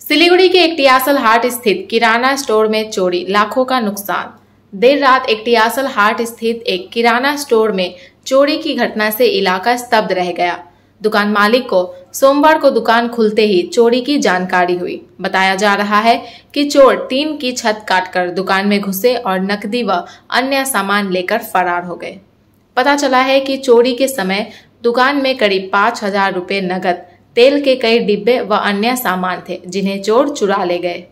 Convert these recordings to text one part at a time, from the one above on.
सिलीगुड़ी के एकटियासल हाट स्थित किराना स्टोर में चोरी, लाखों का नुकसान। देर रात एकटियासल हाट स्थित एक किराना स्टोर में चोरी की घटना से इलाका स्तब्ध रह गया। दुकान मालिक को सोमवार को दुकान खुलते ही चोरी की जानकारी हुई। बताया जा रहा है कि चोर टीन की छत काटकर दुकान में घुसे और नकदी व अन्य सामान लेकर फरार हो गए। पता चला है कि चोरी के समय दुकान में करीब 5,000 रुपए नकद, तेल के कई डिब्बे व अन्य सामान थे, जिन्हें चोर चुरा ले गए।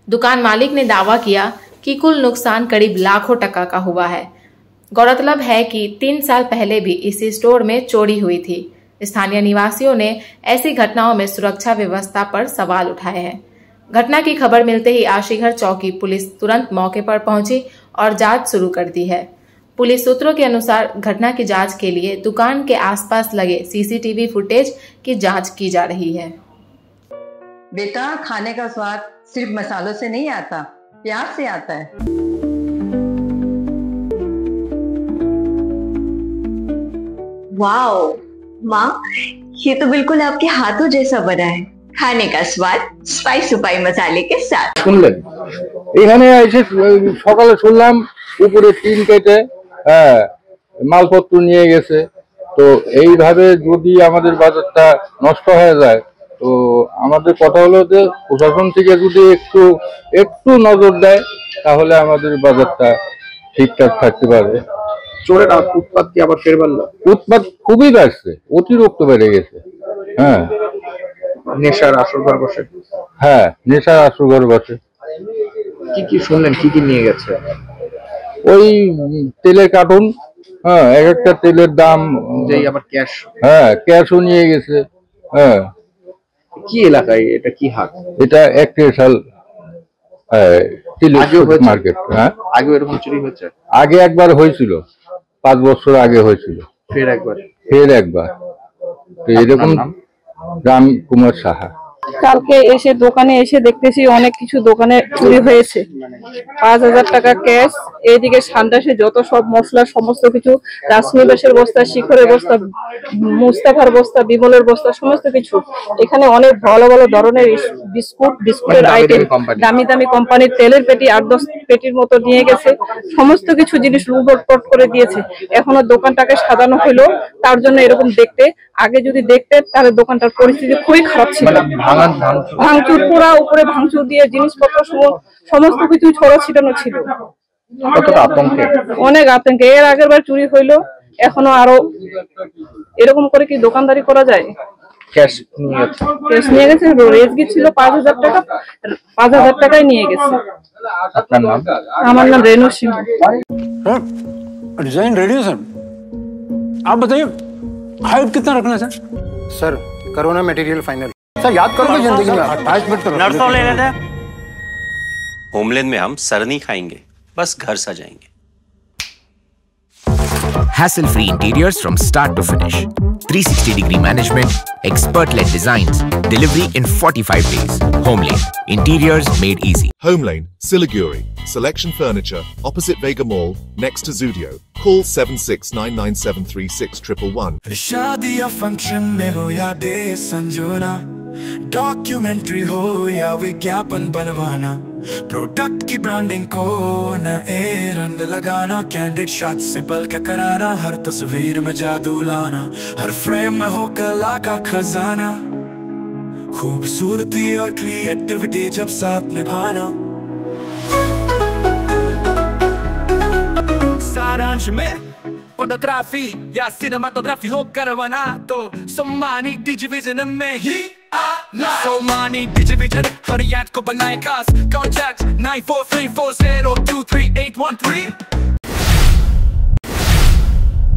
दुकान मालिक ने दावा किया कि कुल नुकसान करीब लाखों टका का हुआ है। गौरतलब है कि 3 साल पहले भी इसी स्टोर में चोरी हुई थी। स्थानीय निवासियों ने ऐसी घटनाओं में सुरक्षा व्यवस्था पर सवाल उठाए हैं। घटना की खबर मिलते ही आशीघर चौकी पुलिस तुरंत मौके पर पहुंची और जांच शुरू कर दी है। पुलिस सूत्रों के अनुसार घटना की जांच के लिए दुकान के आसपास लगे सीसीटीवी फुटेज की जांच की जा रही है। बेटा, खाने का स्वाद सिर्फ मसालों से नहीं आता, प्यार से आता है। वाओ माँ, ये तो बिल्कुल आपके हाथों जैसा बना है। खाने का स्वाद स्पाइस सुपाई मसाले के साथ। শুনলেন, এখানে এসে সকালে শুনলাম উপরে টিন কেটে মালপত্র নিয়ে গেছে। তো এইভাবে যদি আমাদের বাজারটা নষ্ট হয়ে যায়, তো আমাদের কথা হলো যে প্রশাসন থেকে যদি একটু নজর দেয়, তাহলে আমাদের বাজারটা ঠিকঠাক থাকতে পারবে। চোরের উৎপাত কি আবার ফের বাড়লো? উৎপাত খুবই বাড়ছে, অতিরিক্ত বেড়ে গেছে। হ্যাঁ, নেশার আসর ঘর বসে। হ্যাঁ, নেশার আসর ঘর বসে। কি শুনলেন, কি নিয়ে গেছে? ওই তেলের কার্টুন, হ্যাঁ, এক একটা তেলের দাম, যেই আবার ক্যাশ, হ্যাঁ, ক্যাশও নিয়ে গেছে। হ্যাঁ, কি এলাকায় এটা, কি হাট? এটা একটিয়াল মার্কেট। হ্যাঁ, আগে এরকম চুরি হয়েছে? আগে একবার হয়েছিল, 5 বছর আগে হয়েছিল। ফের একবার তো এরকম। রাম কুমার সাহা। কালকে এসে দোকানে এসে দেখতেছি অনেক কিছু দোকানে চুরি হয়েছে। 5,000 টাকা ক্যাশ, এইদিকে সান্দাসে যত সব মশলা, সমস্ত কিছু, রাসনিবাসের বস্তা, শিখরের বস্তা, মুস্তাফার বস্তা, বিমলের বস্তা, সমস্ত কিছু। এখানে অনেক ভালো ভালো ধরনের বিস্কুটের আইটেম, দামি দামি কোম্পানির তেলের পেটি 8-10 পেটির মতো নিয়ে গেছে। সমস্ত কিছু জিনিস লুটপাট করে দিয়েছে। এখনো দোকানটাকে সাজানো হলো তার জন্য এরকম দেখতে। আগে যদি দেখতে তাহলে দোকানটার পরিস্থিতি খুবই খারাপ ছিল। ভাঙচুর, পুরা উপরে ভাঙচুর দিয়ে জিনিসপত্র সমস্ত কিছু ছড়া ছিটানো ছিল। অনেক আতঙ্কে। এর আগের বার চুরি হইলো, এখনো আরো এরকম করে কি দোকানদারি করা যায়? ক্যাশ নিয়ে গেছে। রেজগি ছিল 5,000 টাকা, 5,000 টাকায় নিয়ে গেছে। আপনার নাম? আমার নাম रेणु सिंह। डिजाइन रेडी है सर, आप बताइए हाइट कितना रखना है सर? करो ना मटेरियल फाइनल। सर याद करो जिंदगी में 28 मिनट नर्सों ले लेते हैं। होमलैंड में हम सर नहीं खाएंगे, बस घर सजाएंगे। Hassle-free interiors from start to finish. 360-degree management, expert-led designs, delivery in 45 days. Homelane, interiors made easy. Homelane, Siliguri. Selection Furniture, opposite Vega Mall, next to Zudio. Call 7699736111. शादी या फंक्शन में हो या डे संजोना, डॉक्यूमेंट्री हो या विज्ञापन बनवाना, product की ब्रांडिंग को नए रंग लगाना, कैंडिड शॉट से पल के कराना, हर तस्वीर में जादू लाना, हर फ्रेम में हो कला का खजाना, खूबसूरती और क्रिएटिविटी जब साथ निभाना। सारांश में फोटोग्राफी या सिनेमाटोग्राफी हो करवाना, तो सम्मानी डिजिविजन में ही आना। सम्मानी डिजिविजन हर याद को बनाए खास। कॉन्टैक्ट 9434023813।